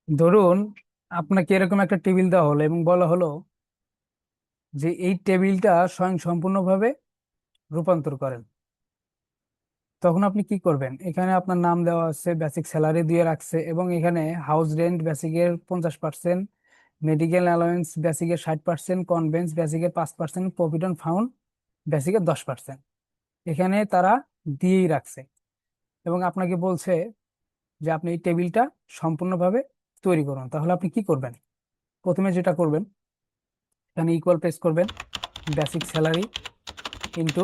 ধরুন আপনাকে এরকম একটা টেবিল দেওয়া হলো এবং বলা হলো যে এই টেবিলটা স্বয়ং সম্পূর্ণভাবে রূপান্তর করেন। তখন আপনি কি করবেন? এখানে আপনার নাম দেওয়া আছে, বেসিক স্যালারি দিয়ে রাখছে এবং এখানে হাউস রেন্ট বেসিকের 50%, মেডিকেল অ্যালাউয়েন্স বেসিকের 60%, কনভেন্স বেসিকের 5%, প্রভিডেন্ট ফান্ড বেসিকের 10%। এখানে তারা দিয়েই রাখছে এবং আপনাকে বলছে যে আপনি এই টেবিলটা সম্পূর্ণভাবে তৈরি করুন। তাহলে আপনি কি করবেন? প্রথমে যেটা করবেন, এখানে ইকুয়াল প্রেস করবেন, বেসিক স্যালারি ইন্টু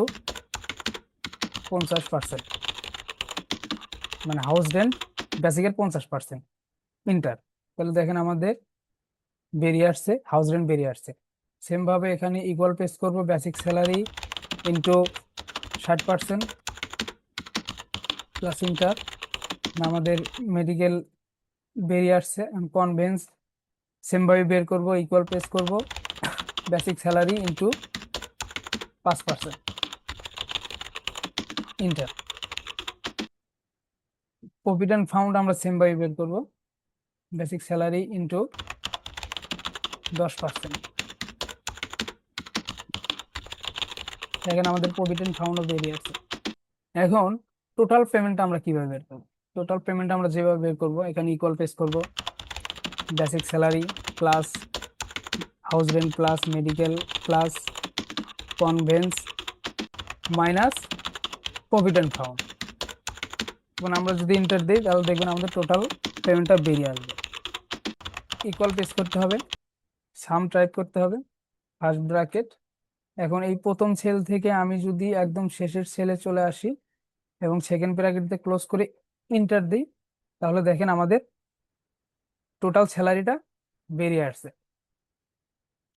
50%, মানে হাউস রেন্ট বেসিকের 50%, ইন্টার। তাহলে দেখেন আমাদের বেরিয়ে আসছে, হাউস রেন্ট বেরিয়ে আসছে। সেম ভাবে এখানে ইকুয়াল প্রেস করব, basic salary into 60% plus inter, আমাদের মেডিকেল বেরিয়ে আসছে। কনভেন্স সেম ভাবে বের করব, ইকুয়াল প্রেস করব, basic salary into 5%, inter. Provident fund আমরা সেম ভাবে বের করব, বেসিক স্যালারি ইন্টু 10%। দেখেন আমাদের প্রভিডেন্ট ফান্ডও বেরিয়ে আছে। এখন টোটাল পেমেন্ট আমরা কিভাবে বের করবো? টোটাল পেমেন্ট আমরা যেভাবে বের করব, এখানে ইকুয়াল প্রেস করব, basic salary plus house rent plus medical plus convince minus provident fund. এখন আমরা যদি ইন্টার দিই তাহলে দেখবেন আমাদের টোটাল পেমেন্টটা বেরিয়ে আসবে। ইকুয়াল প্রেস করতে হবে, সাম টাইপ করতে হবে, ফার্স্ট ব্র্যাকেট। এখন এই প্রথম সেল থেকে আমি যদি একদম শেষের সেলে চলে আসি এবং সেকেন্ড ব্র্যাকেট দিয়ে ক্লোজ করে ইন্টার দিই, তাহলে দেখেন আমাদের টোটাল স্যালারিটা বেরিয়ে আসছে।